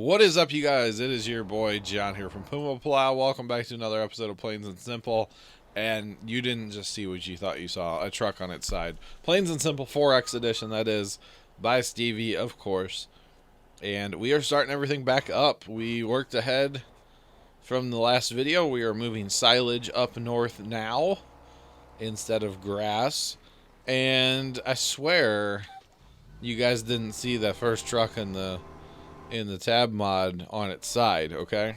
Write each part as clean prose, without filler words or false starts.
What is up, you guys? It is your boy John here from Pumaplow. Welcome back to another episode of Plains and Simple. And you didn't just see what you thought you saw, a truck on its side. Plains and Simple 4X edition, that is, by Stevie, of course. And we are starting everything back up. We worked ahead from the last video. We are moving silage up north now instead of grass. And I swear you guys didn't see that first truck in the tab mod on its side, okay?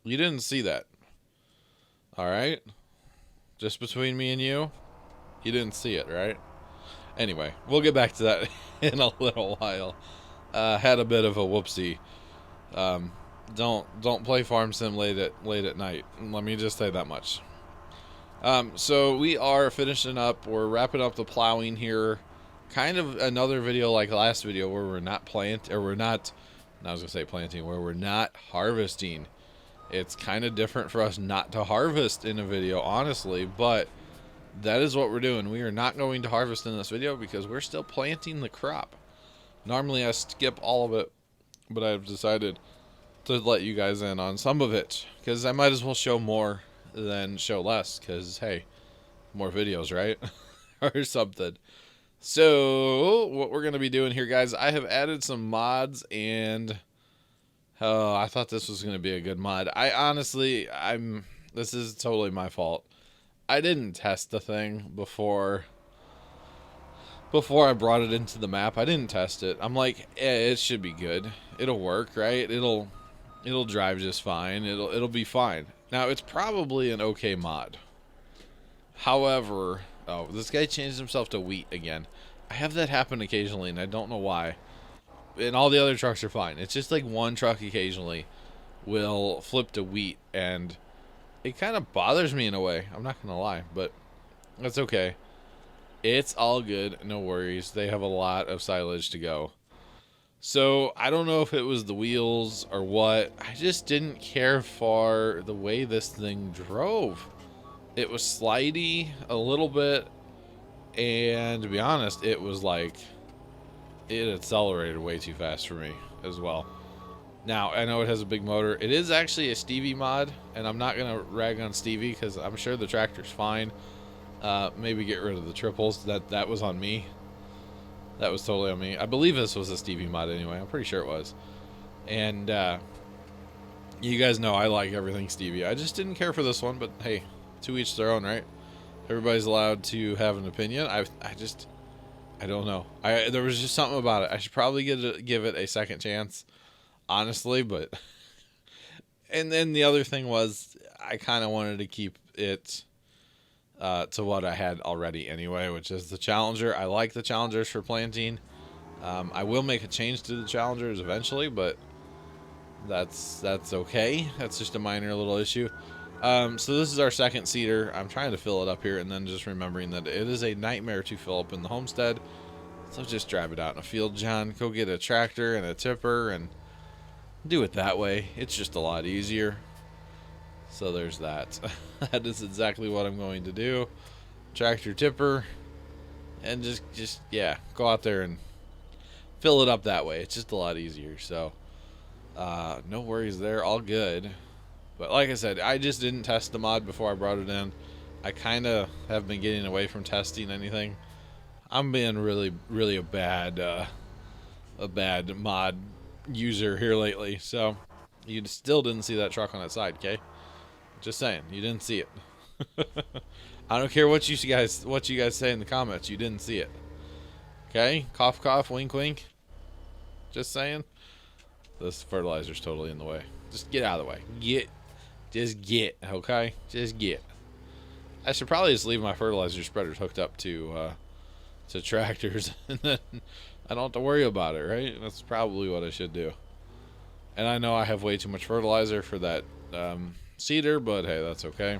You didn't see that. Alright? Just between me and you didn't see it, right? Anyway, we'll get back to that in a little while. Had a bit of a whoopsie. Don't play Farm Sim late at night. Let me just say that much. So we are finishing up. We're wrapping up the plowing here. Kind of another video like last video where we're not planting, where we're not harvesting. It's kind of different for us not to harvest in a video, honestly, but that is what we're doing. We are not going to harvest in this video because we're still planting the crop. Normally I skip all of it, but I've decided to let you guys in on some of it because I might as well show more than show less because, hey, more videos, right? Or something. So, what we're going to be doing here, guys, I have added some mods, and I thought this was going to be a good mod. This is totally my fault. I didn't test the thing before I brought it into the map. I didn't test it. I'm like, it should be good. It'll work, right? It'll drive just fine. It'll be fine. Now, it's probably an okay mod. However, oh, this guy changed himself to wheat again. I have that happen occasionally, and I don't know why. And all the other trucks are fine. It's just like one truck occasionally will flip to wheat, and it kind of bothers me in a way. I'm not going to lie, but that's okay. It's all good. No worries. They have a lot of silage to go. So, I don't know if it was the wheels or what. I just didn't care for the way this thing drove. It was slidey a little bit, and to be honest, it was like it accelerated way too fast for me as well. Now, I know it has a big motor. It is actually a Stevie mod, and I'm not going to rag on Stevie because I'm sure the tractor's fine. Maybe get rid of the triples. That was on me. That was totally on me. I believe this was a Stevie mod anyway. I'm pretty sure it was. And you guys know I like everything Stevie. I just didn't care for this one, but hey, to each their own, right? Everybody's allowed to have an opinion. I don't know. There was just something about it. I should probably give it a second chance, honestly. But and then the other thing was I kind of wanted to keep it to what I had already anyway, which is the Challenger. I like the Challengers for planting. I will make a change to the Challengers eventually, but that's okay. That's just a minor little issue. So this is our second seeder. I'm trying to fill it up here and then just remembering that it is a nightmare to fill up in the homestead. So just drive it out in a field, John. Go get a tractor and a tipper and do it that way. It's just a lot easier. So there's that. That is exactly what I'm going to do. Tractor, tipper, and just yeah, go out there and fill it up that way. It's just a lot easier. So no worries there. All good. But like I said, I just didn't test the mod before I brought it in. I kind of have been getting away from testing anything. I'm being really a bad mod user here lately. So you still didn't see that truck on that side, okay? Just saying, you didn't see it. I don't care what you guys say in the comments. You didn't see it. Okay? Cough, cough, wink, wink. Just saying. This fertilizer's totally in the way. Just get out of the way. Just get, okay? Just get. I should probably just leave my fertilizer spreaders hooked up to tractors, and then I don't have to worry about it, right? That's probably what I should do. And I know I have way too much fertilizer for that seeder, but hey, that's okay.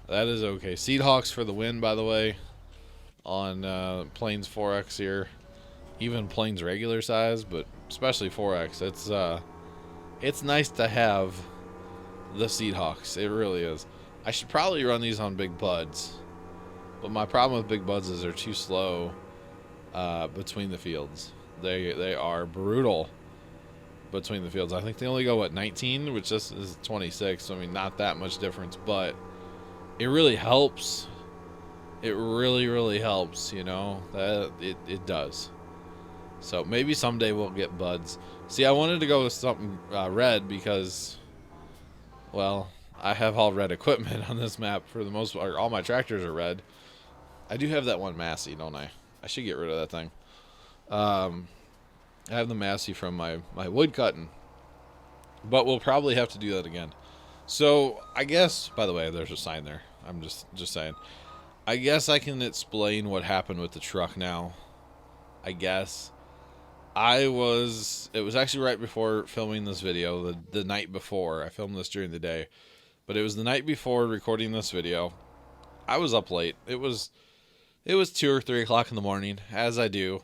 That is okay. Seed Hawks for the win, by the way, on Plains 4X here. Even Plains regular size, but especially 4X. It's nice to have the Seed Hawks. It really is. I should probably run these on Big Buds, but my problem with Big Buds is they're too slow between the fields. They are brutal between the fields. I think they only go, what, 19, which is 26. So, I mean, not that much difference, but it really helps. It really, really helps, you know. That it does. So maybe someday we'll get buds. See, I wanted to go with something red because, well, I have all red equipment on this map for the most part. All my tractors are red. I do have that one Massey, don't I? I should get rid of that thing. I have the Massey from my wood cutting, but we'll probably have to do that again. So I guess, by the way, there's a sign there. I'm just saying. I guess I can explain what happened with the truck now. I guess. It was actually right before filming this video, the night before. I filmed this during the day, but it was the night before recording this video. I was up late. It was 2 or 3 o'clock in the morning, as I do,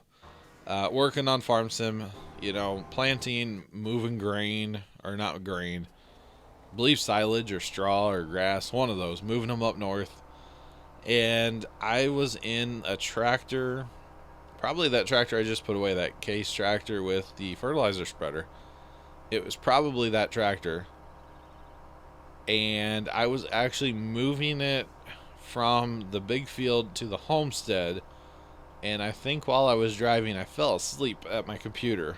working on farm sim, you know, planting, moving grain, or not grain, I believe silage or straw or grass, one of those, moving them up north. And I was in a tractor. Probably that tractor I just put away, that case tractor with the fertilizer spreader. It was probably that tractor. And I was actually moving it from the big field to the homestead. And I think while I was driving, I fell asleep at my computer.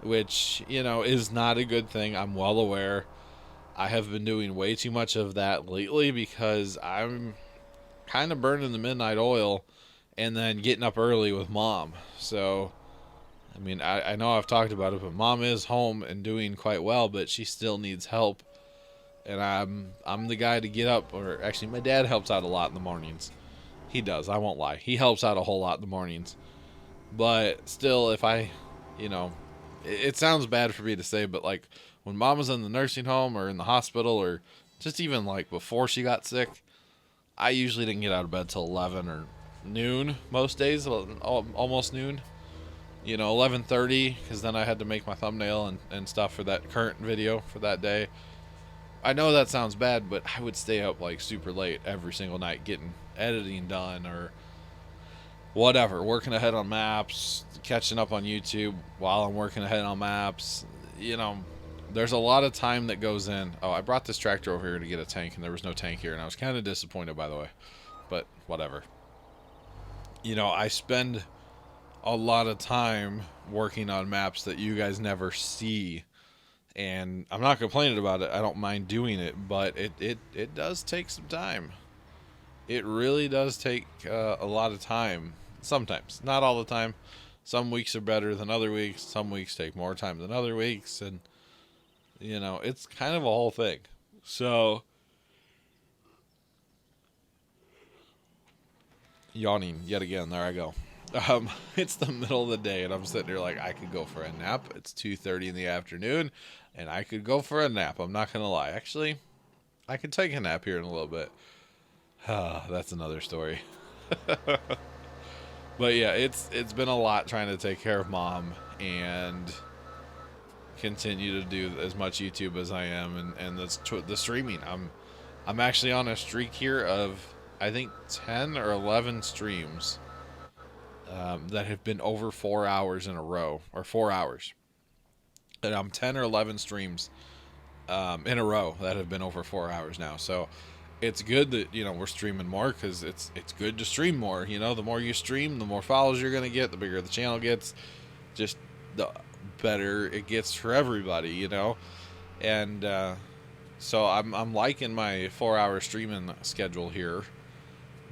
Which, you know, is not a good thing. I'm well aware. I have been doing way too much of that lately because I'm kind of burning the midnight oil. And then getting up early with mom. So, I mean, I know I've talked about it, but mom is home and doing quite well, but she still needs help. And I'm the guy to get up, or actually my dad helps out a lot in the mornings. He does, I won't lie. He helps out a whole lot in the mornings. But still, if I, you know, it sounds bad for me to say, but like when mom was in the nursing home or in the hospital or just even like before she got sick, I usually didn't get out of bed till 11 or noon most days, almost noon, you know, 11:30, because then I had to make my thumbnail and stuff for that current video for that day. I know that sounds bad, but I would stay up like super late every single night getting editing done or whatever, working ahead on maps, catching up on YouTube while I'm working ahead on maps. You know, there's a lot of time that goes in. Oh, I brought this tractor over here to get a tank and there was no tank here, and I was kind of disappointed, by the way, but whatever. You know, I spend a lot of time working on maps that you guys never see, and I'm not complaining about it. I don't mind doing it, but it does take some time. It really does take a lot of time. Sometimes, not all the time. Some weeks are better than other weeks. Some weeks take more time than other weeks, and you know, it's kind of a whole thing. So, yawning yet again. There I go. It's the middle of the day, and I'm sitting here like I could go for a nap. It's 2:30 in the afternoon, and I could go for a nap. I'm not gonna lie. Actually, I could take a nap here in a little bit. That's another story. But yeah, it's been a lot trying to take care of mom and continue to do as much YouTube as I am, and the streaming. I'm actually on a streak here of, I think, 10 or 11 streams that have been over 4 hours in a row, or 4 hours. And I'm 10 or 11 streams in a row that have been over 4 hours now. So it's good that, you know, we're streaming more, because it's good to stream more. You know, the more you stream, the more followers you're going to get, the bigger the channel gets, just the better it gets for everybody, you know. And so I'm liking my 4-hour streaming schedule here,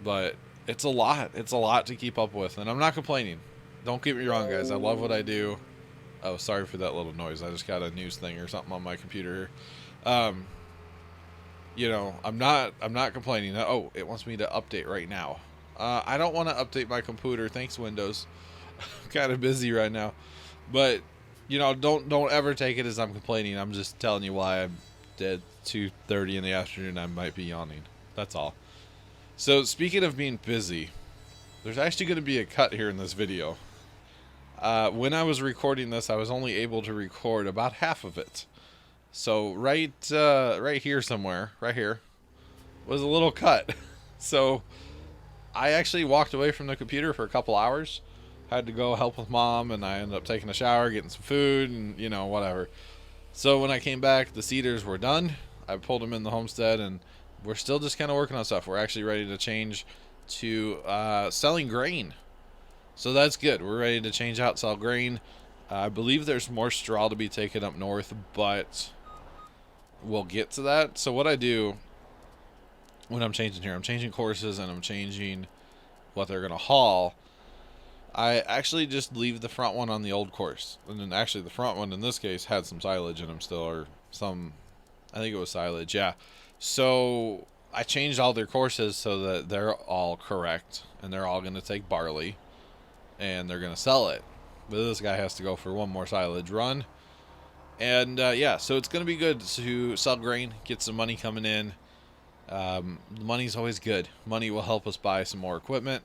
but it's a lot to keep up with, and I'm not complaining. Don't get me wrong, guys. I love what I do. Oh, sorry for that little noise. I just got a news thing or something on my computer here. You know, I'm not complaining. Oh, it wants me to update right now. I don't want to update my computer. Thanks, Windows. I'm kind of busy right now. But, you know, don't ever take it as I'm complaining. I'm just telling you why I'm dead. 2:30 in the afternoon. I might be yawning. That's all. So, speaking of being busy, there's actually going to be a cut here in this video. When I was recording this, I was only able to record about half of it. So right here somewhere, right here, was a little cut. So I actually walked away from the computer for a couple hours. had to go help with mom, and I ended up taking a shower, getting some food, and whatever. So when I came back, the cedars were done. I pulled them in the homestead, and we're still just kind of working on stuff. We're actually ready to change to selling grain. So that's good. We're ready to change out, sell grain. I believe there's more straw to be taken up north, but we'll get to that. So what I do when I'm changing here, I'm changing courses and I'm changing what they're going to haul. I actually just leave the front one on the old course. And then actually the front one in this case had some silage in them still, or some, I think it was silage, yeah. So I changed all their courses so that they're all correct, and they're all going to take barley, and they're going to sell it. But this guy has to go for one more silage run. And yeah, so it's going to be good to sell grain, get some money coming in. Money's always good. Money will help us buy some more equipment.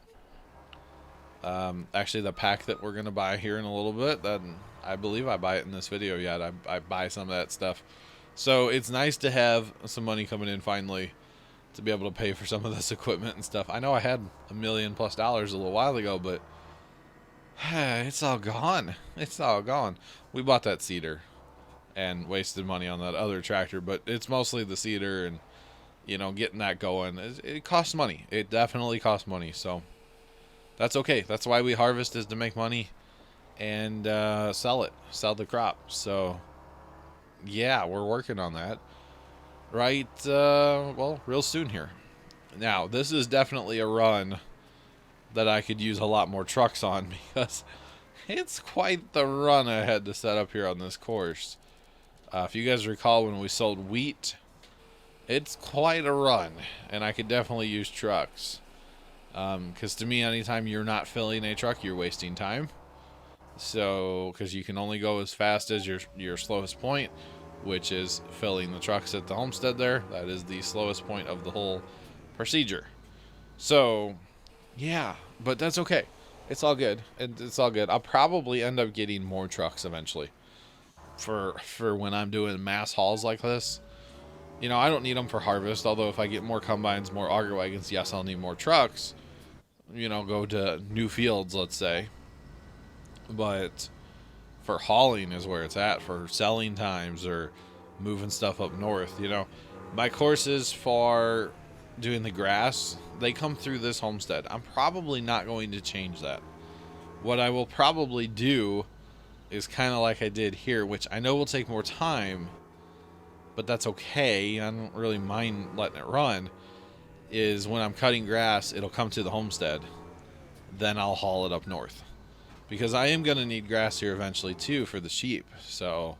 Actually, the pack that we're going to buy here in a little bit, that I believe I buy it in this video yet. I buy some of that stuff. So it's nice to have some money coming in finally to be able to pay for some of this equipment and stuff. I know I had $1 million+ a little while ago, but it's all gone. It's all gone. We bought that cedar and wasted money on that other tractor, but it's mostly the cedar and, getting that going. It costs money. It definitely costs money. So that's okay. That's why we harvest, is to make money and sell the crop. So yeah, we're working on that. Right, well, real soon here. Now, this is definitely a run that I could use a lot more trucks on, because it's quite the run I had to set up here on this course. If you guys recall when we sold wheat, it's quite a run, and I could definitely use trucks. Because to me, anytime you're not filling a truck, you're wasting time. So, because you can only go as fast as your slowest point, which is filling the trucks at the homestead there. That is the slowest point of the whole procedure. So, yeah, but that's okay. It's all good. It's all good. I'll probably end up getting more trucks eventually for when I'm doing mass hauls like this. I don't need them for harvest, although if I get more combines, more auger wagons, yes, I'll need more trucks. Go to new fields, let's say. But for hauling is where it's at, for selling times or moving stuff up north. My courses for doing the grass, they come through this homestead. I'm probably not going to change that. What I will probably do is kind of like I did here, which I know will take more time, but that's okay. I don't really mind letting it run. Is when I'm cutting grass, it'll come to the homestead. Then I'll haul it up north, because I am going to need grass here eventually too for the sheep. So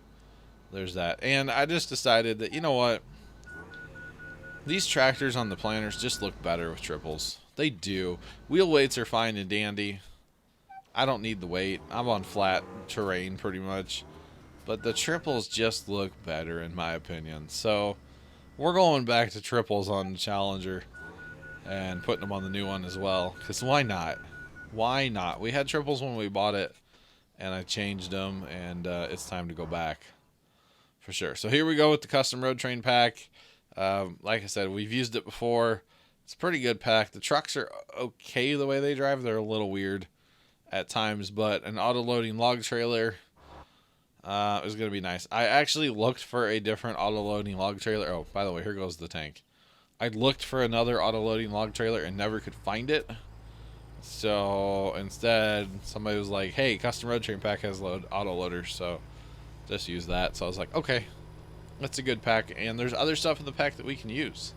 there's that. And I just decided that, you know what? These tractors on the planters just look better with triples. They do. Wheel weights are fine and dandy. I don't need the weight. I'm on flat terrain pretty much. But the triples just look better in my opinion. So we're going back to triples on the Challenger and putting them on the new one as well. Because why not? Why not? We had triples when we bought it, and I changed them, and it's time to go back for sure. So here we go with the custom road train pack. Like I said, we've used it before. It's a pretty good pack. The trucks are okay the way they drive. They're a little weird at times, but an auto-loading log trailer is going to be nice. I actually looked for a different auto-loading log trailer. Oh, by the way, here goes the tank. I looked for another auto-loading log trailer and never could find it. So instead, somebody was like, hey, custom road train pack has auto-loaders, so just use that. So I was like, okay, that's a good pack. And there's other stuff in the pack that we can use.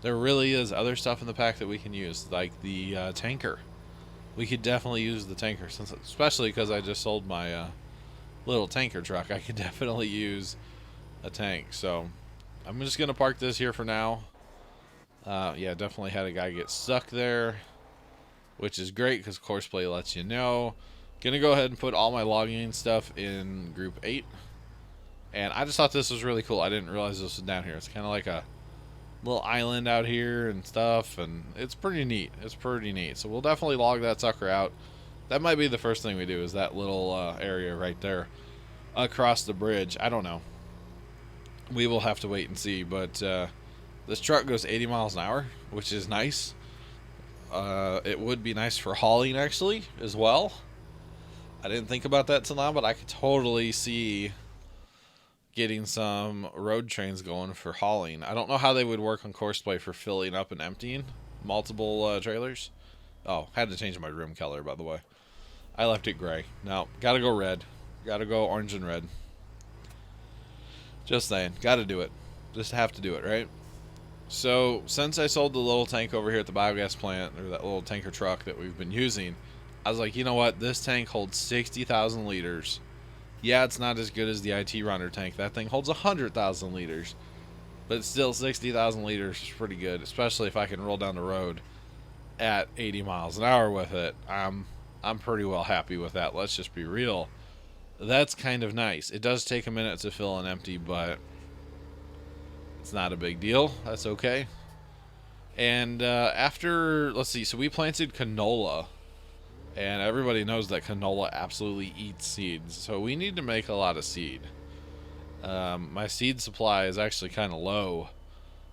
There really is other stuff in the pack that we can use, like the tanker. We could definitely use the tanker, especially because I just sold my little tanker truck. I could definitely use a tank. So I'm just going to park this here for now. Yeah, definitely had a guy get stuck there, which is great because Courseplay lets you know. Gonna go ahead and put all my logging stuff in group 8. And I just thought this was really cool. I didn't realize this was down here. It's kind of like a little island out here and stuff, and it's pretty neat. It's pretty neat. So we'll definitely log that sucker out. That might be the first thing we do, is that little area right there across the bridge. I don't know. We will have to wait and see, but this truck goes 80 miles an hour, which is nice. It would be nice for hauling, actually, as well. I didn't think about that till now, but I could totally see getting some road trains going for hauling. I don't know how they would work on Courseplay for filling up and emptying multiple trailers. Oh, had to change my rim color, by the way. I left it gray. No, gotta go red. Gotta go orange and red. Just saying. Gotta do it. Just have to do it, right? So, since I sold the little tank over here at the biogas plant, or that little tanker truck that we've been using, I was like, you know what? This tank holds 60,000 liters. Yeah, it's not as good as the IT runner tank. That thing holds 100,000 liters. But still, 60,000 liters is pretty good, especially if I can roll down the road at 80 miles an hour with it. I'm pretty well happy with that. Let's just be real. That's kind of nice. It does take a minute to fill and empty, but it's not a big deal. That's okay. And after, let's see, so we planted canola. And everybody knows that canola absolutely eats seeds. So we need to make a lot of seed. My seed supply is actually kind of low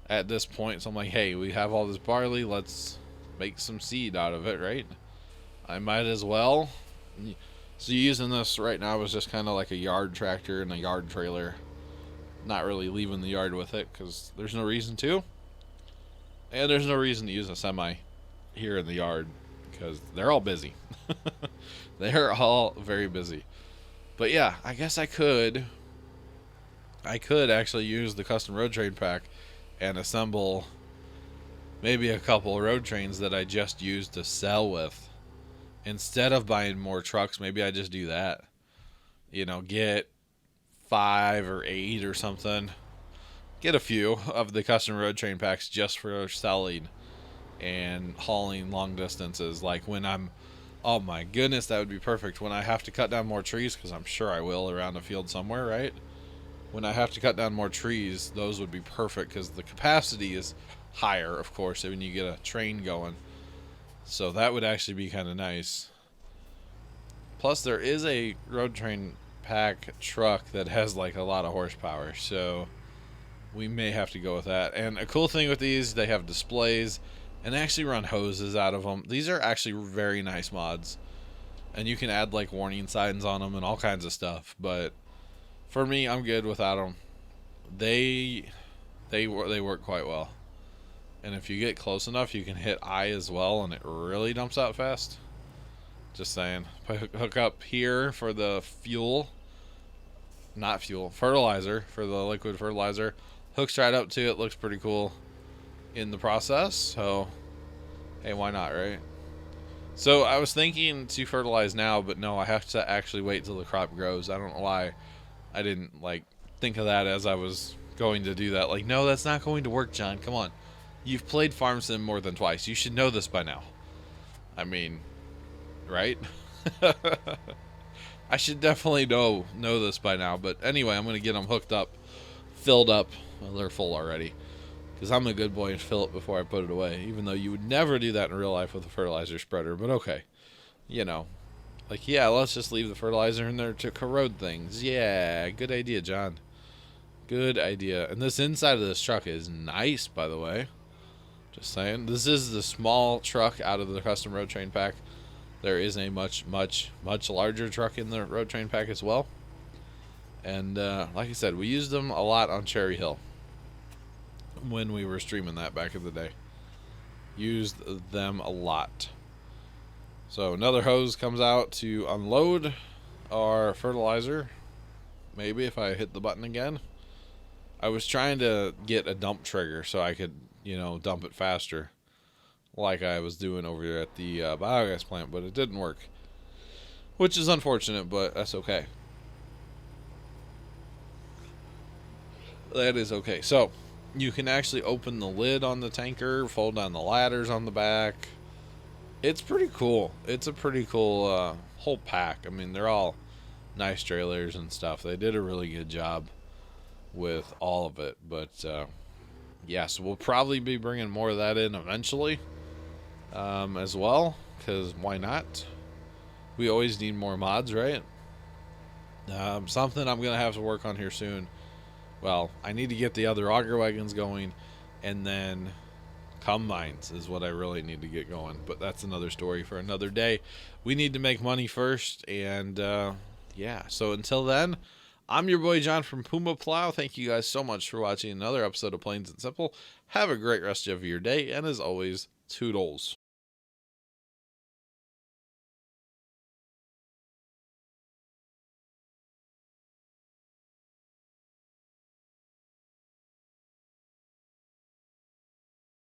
at this point. So I'm like, hey, we have all this barley. Let's make some seed out of it, right? I might as well. So using this right now is just kind of like a yard tractor and a yard trailer. Not really leaving the yard with it because there's no reason to. And there's no reason to use a semi here in the yard because they're all busy. They're all very busy. But yeah, I guess I could actually use the custom road train pack and assemble maybe a couple road trains that I just used to sell with. Instead of buying more trucks, maybe I just do that. You know, get 5 or 8 or something. Get a few of the custom road train packs just for selling and hauling long distances. Like when I'm, oh my goodness, that would be perfect. When I have to cut down more trees, because I'm sure I will around a field somewhere, right? When I have to cut down more trees, those would be perfect because the capacity is higher, of course, when you get a train going. So that would actually be kind of nice. Plus, there is a road train pack truck that has like a lot of horsepower, so we may have to go with that. And a cool thing with these, they have displays, and they actually run hoses out of them. These are actually very nice mods, and you can add like warning signs on them and all kinds of stuff. But for me, I'm good without them. They work quite well. And if you get close enough, you can hit I as well, and it really dumps out fast. Just saying. Hook up here for the fertilizer, for the liquid fertilizer. Hooks right up to it. Looks pretty cool in the process. So, hey, why not, right? So I was thinking to fertilize now, but no, I have to actually wait till the crop grows. I don't know why I didn't think of that as I was going to do that. Like, no, that's not going to work, John. Come on. You've played Farm Sim more than twice. You should know this by now. I mean, right? I should definitely know this by now. But anyway, I'm going to get them hooked up, filled up. Well, they're full already. Because I'm a good boy and fill it before I put it away. Even though you would never do that in real life with a fertilizer spreader. But okay. You know. Like, yeah, let's just leave the fertilizer in there to corrode things. Yeah, good idea, John. Good idea. And this inside of this truck is nice, by the way. Just saying. This is the small truck out of the custom road train pack. There is a much, much, much larger truck in the road train pack as well. And like I said, we used them a lot on Cherry Hill when we were streaming that back in the day. Used them a lot. So another hose comes out to unload our fertilizer. Maybe if I hit the button again. I was trying to get a dump trigger so I could, dump it faster, like I was doing over here at the biogas plant, but it didn't work, which is unfortunate, but that's okay. That is okay. So you can actually open the lid on the tanker, fold down the ladders on the back. It's pretty cool. It's a pretty cool whole pack. I mean, they're all nice trailers and stuff. They did a really good job with all of it, but yeah, so we'll probably be bringing more of that in eventually as well, because why not? We always need more mods, right? Something I'm gonna have to work on here soon. Well, I need to get the other auger wagons going, and then Combines is what I really need to get going, but that's another story for another day. We need to make money first, and yeah. So until then, I'm your boy John from Pumaplow. Thank you guys so much for watching another episode of Plains and Simple. Have a great rest of your day, and as always, toodles.